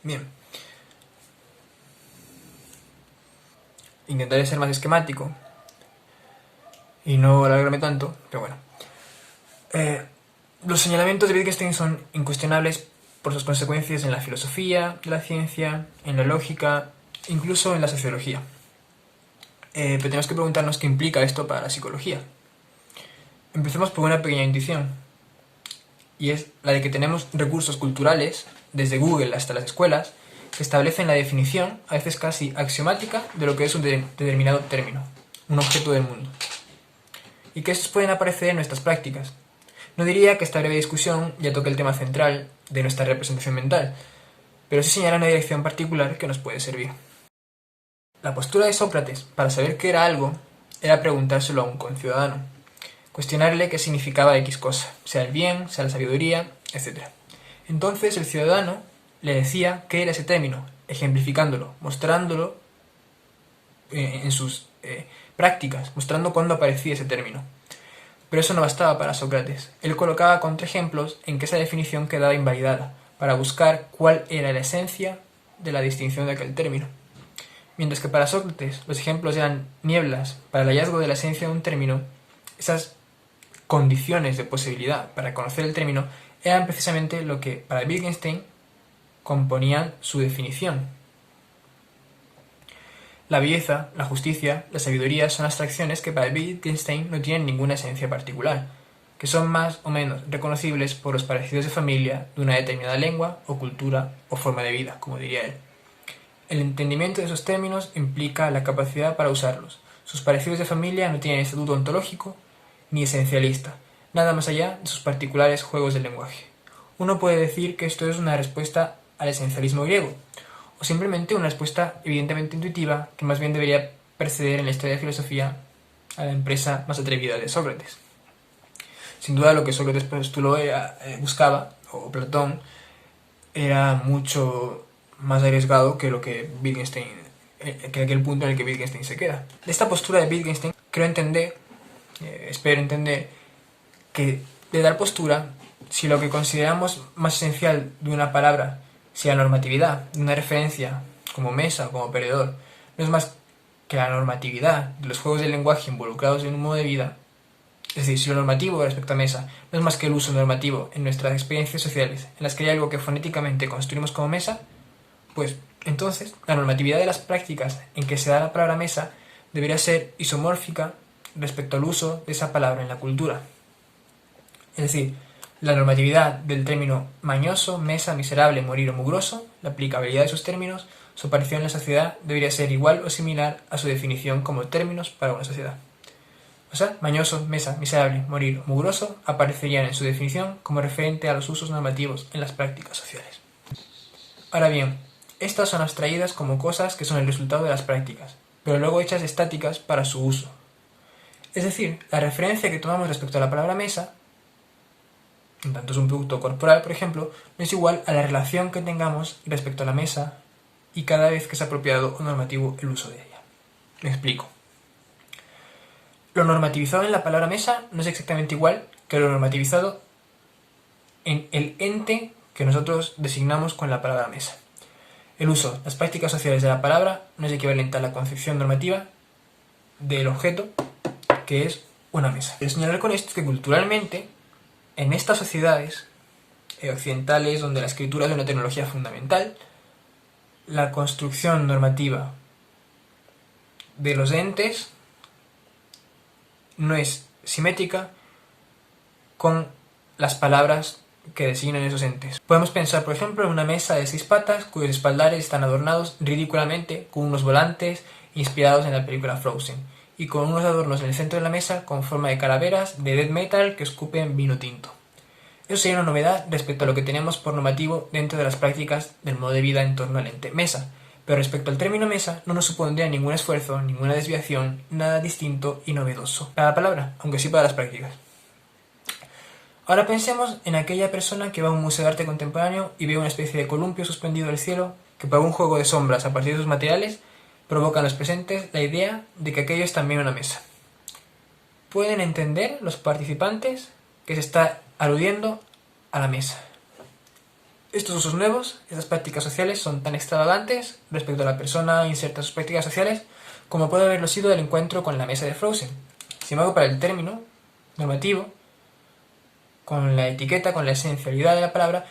Bien. Intentaré ser más esquemático y no alargarme tanto, pero bueno. Los señalamientos de Wittgenstein son incuestionables por sus consecuencias en la filosofía de la ciencia, en la lógica, incluso en la sociología. Pero tenemos que preguntarnos qué implica esto para la psicología. Empecemos por una pequeña intuición, y es la de que tenemos recursos culturales, desde Google hasta las escuelas, que establecen la definición, a veces casi axiomática, de lo que es un determinado término, un objeto del mundo. Y que estos pueden aparecer en nuestras prácticas. No diría que esta breve discusión ya toque el tema central de nuestra representación mental, pero sí señala una dirección particular que nos puede servir. La postura de Sócrates para saber qué era algo era preguntárselo a un conciudadano, cuestionarle qué significaba X cosa, sea el bien, sea la sabiduría, etc. Entonces el ciudadano le decía qué era ese término, ejemplificándolo, mostrándolo en sus prácticas, mostrando cuándo aparecía ese término. Pero eso no bastaba para Sócrates. Él colocaba contraejemplos en que esa definición quedaba invalidada, para buscar cuál era la esencia de la distinción de aquel término. Mientras que para Sócrates los ejemplos eran nieblas para el hallazgo de la esencia de un término, esas condiciones de posibilidad para conocer el término eran precisamente lo que para Wittgenstein componían su definición. La belleza, la justicia, la sabiduría son abstracciones que para Wittgenstein no tienen ninguna esencia particular, que son más o menos reconocibles por los parecidos de familia de una determinada lengua o cultura o forma de vida, como diría él. El entendimiento de esos términos implica la capacidad para usarlos. Sus parecidos de familia no tienen estatuto ontológico ni esencialista, nada más allá de sus particulares juegos del lenguaje. Uno puede decir que esto es una respuesta al esencialismo griego, o simplemente una respuesta evidentemente intuitiva que más bien debería preceder en la historia de filosofía a la empresa más atrevida de Sócrates. Sin duda lo que Sócrates postuló buscaba, o Platón, era mucho más arriesgado que lo que Wittgenstein, que aquel punto en el que Wittgenstein se queda. De esta postura de Wittgenstein creo entender, espero entender, que de dar postura, si lo que consideramos más esencial de una palabra, si la normatividad de una referencia como mesa o como perdedor, no es más que la normatividad de los juegos del lenguaje involucrados en un modo de vida, es decir, si lo normativo respecto a mesa no es más que el uso normativo en nuestras experiencias sociales en las que hay algo que fonéticamente construimos como mesa, pues entonces la normatividad de las prácticas en que se da la palabra mesa debería ser isomórfica respecto al uso de esa palabra en la cultura. Es decir, la normatividad del término mañoso, mesa, miserable, morir o mugroso, la aplicabilidad de sus términos, su aparición en la sociedad debería ser igual o similar a su definición como términos para una sociedad. O sea, mañoso, mesa, miserable, morir o mugroso aparecerían en su definición como referente a los usos normativos en las prácticas sociales. Ahora bien, estas son abstraídas como cosas que son el resultado de las prácticas, pero luego hechas estáticas para su uso. Es decir, la referencia que tomamos respecto a la palabra mesa, en tanto es un producto corporal, por ejemplo, no es igual a la relación que tengamos respecto a la mesa y cada vez que es apropiado o normativo el uso de ella. Me explico. Lo normativizado en la palabra mesa no es exactamente igual que lo normativizado en el ente que nosotros designamos con la palabra mesa. El uso, las prácticas sociales de la palabra no es equivalente a la concepción normativa del objeto que es una mesa. Quiero señalar con esto que culturalmente, en estas sociedades occidentales donde la escritura es una tecnología fundamental, la construcción normativa de los entes no es simétrica con las palabras que designan esos entes. Podemos pensar, por ejemplo, en una mesa de 6 patas cuyos espaldares están adornados ridículamente con unos volantes inspirados en la película Frozen y con unos adornos en el centro de la mesa con forma de calaveras de death metal que escupen vino tinto. Eso sería una novedad respecto a lo que tenemos por normativo dentro de las prácticas del modo de vida en torno al ente mesa, pero respecto al término mesa no nos supondría ningún esfuerzo, ninguna desviación, nada distinto y novedoso para la palabra, aunque sí para las prácticas. Ahora pensemos en aquella persona que va a un museo de arte contemporáneo y ve una especie de columpio suspendido del cielo que por un juego de sombras a partir de sus materiales provoca en los presentes la idea de que aquello es también una mesa. Pueden entender los participantes que se está aludiendo a la mesa. Estos usos nuevos, estas prácticas sociales, son tan extravagantes respecto a la persona inserta en sus prácticas sociales como puede haberlo sido el encuentro con la mesa de Frozen. Sin embargo, para el término normativo, con la etiqueta, con la esencialidad de la palabra,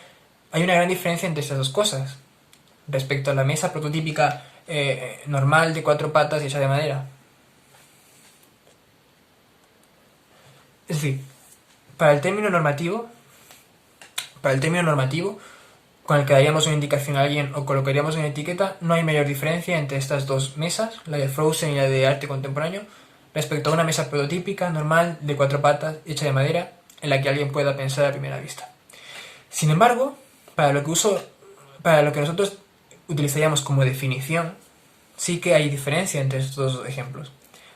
hay una gran diferencia entre estas dos cosas respecto a la mesa prototípica normal de 4 patas y hecha de madera. Es decir, para el término normativo, con el que daríamos una indicación a alguien o colocaríamos una etiqueta, no hay mayor diferencia entre estas dos mesas, la de Frozen y la de arte contemporáneo, respecto a una mesa prototípica normal de 4 patas hecha de madera en la que alguien pueda pensar a primera vista. Sin embargo, para lo que nosotros utilizaríamos como definición, sí que hay diferencia entre estos dos ejemplos.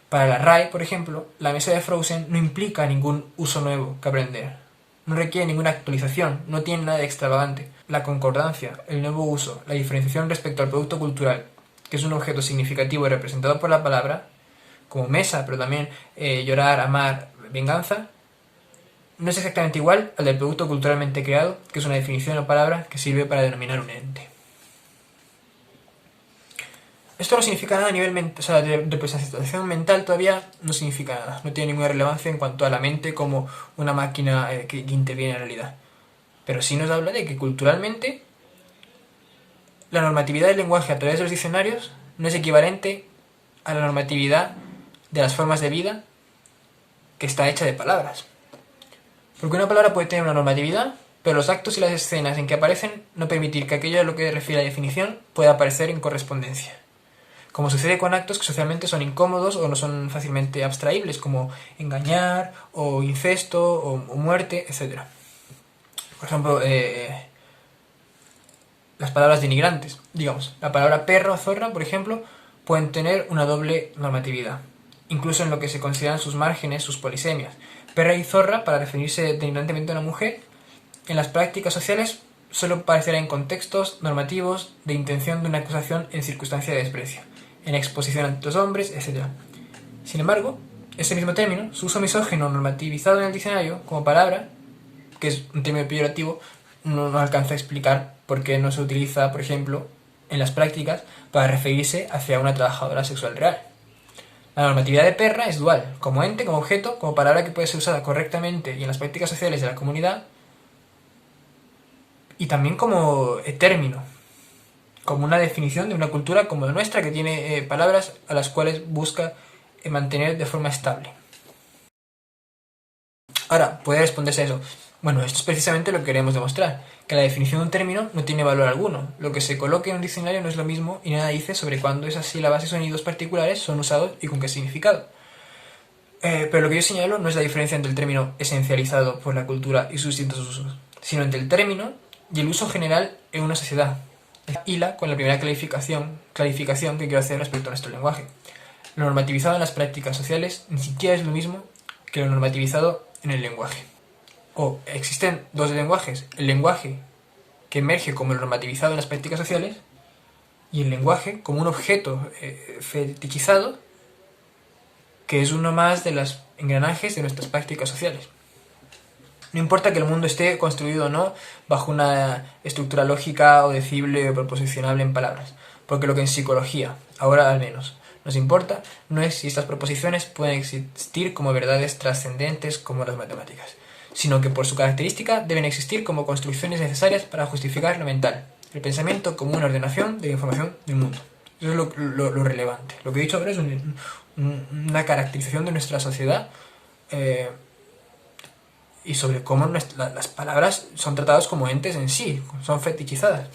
Para la RAE, por ejemplo, la mesa de Frozen no implica ningún uso nuevo que aprender. No requiere ninguna actualización, no tiene nada de extravagante. La concordancia, el nuevo uso, la diferenciación respecto al producto cultural, que es un objeto significativo y representado por la palabra, como mesa, pero también llorar, amar, venganza, no es exactamente igual al del producto culturalmente creado, que es una definición o palabra que sirve para denominar un ente. Esto no significa nada a nivel mental, o sea, de representación mental todavía no significa nada, no tiene ninguna relevancia en cuanto a la mente como una máquina que interviene en la realidad. Pero sí nos habla de que culturalmente la normatividad del lenguaje a través de los diccionarios no es equivalente a la normatividad de las formas de vida que está hecha de palabras. Porque una palabra puede tener una normatividad, pero los actos y las escenas en que aparecen no permitir que aquello a lo que refiere la definición pueda aparecer en correspondencia. Como sucede con actos que socialmente son incómodos o no son fácilmente abstraíbles, como engañar, o incesto, o muerte, etc. Por ejemplo, las palabras denigrantes. Digamos, la palabra perro o zorra, por ejemplo, pueden tener una doble normatividad, incluso en lo que se consideran sus márgenes, sus polisemias. Perra y zorra, para referirse denigrantemente a una mujer, en las prácticas sociales solo aparecerá en contextos normativos de intención de una acusación en circunstancia de desprecio, en exposición ante los hombres, etc. Sin embargo, ese mismo término, su uso misógino normativizado en el diccionario como palabra, que es un término peyorativo, no alcanza a explicar por qué no se utiliza, por ejemplo, en las prácticas para referirse hacia una trabajadora sexual real. La normatividad de perra es dual, como ente, como objeto, como palabra que puede ser usada correctamente y en las prácticas sociales de la comunidad, y también como término, como una definición de una cultura como la nuestra que tiene palabras a las cuales busca mantener de forma estable. Ahora, puede responderse a eso. Bueno, esto es precisamente lo que queremos demostrar, que la definición de un término no tiene valor alguno. Lo que se coloque en un diccionario no es lo mismo y nada dice sobre cuándo esas sílabas y sonidos particulares son usados y con qué significado. Pero lo que yo señalo no es la diferencia entre el término esencializado por la cultura y sus distintos usos, sino entre el término y el uso general en una sociedad. Hila con la primera clarificación que quiero hacer respecto a nuestro lenguaje. Lo normativizado en las prácticas sociales ni siquiera es lo mismo que lo normativizado en el lenguaje. O existen dos lenguajes, el lenguaje que emerge como lo normativizado en las prácticas sociales y el lenguaje como un objeto fetichizado que es uno más de los engranajes de nuestras prácticas sociales. No importa que el mundo esté construido o no bajo una estructura lógica o decible o proposicionable en palabras, porque lo que en psicología, ahora al menos, nos importa no es si estas proposiciones pueden existir como verdades trascendentes como las matemáticas, sino que por su característica deben existir como construcciones necesarias para justificar lo mental, el pensamiento como una ordenación de la información del mundo. Eso es lo relevante. Lo que he dicho ahora es una caracterización de nuestra sociedad y sobre cómo las palabras son tratadas como entes en sí, son fetichizadas.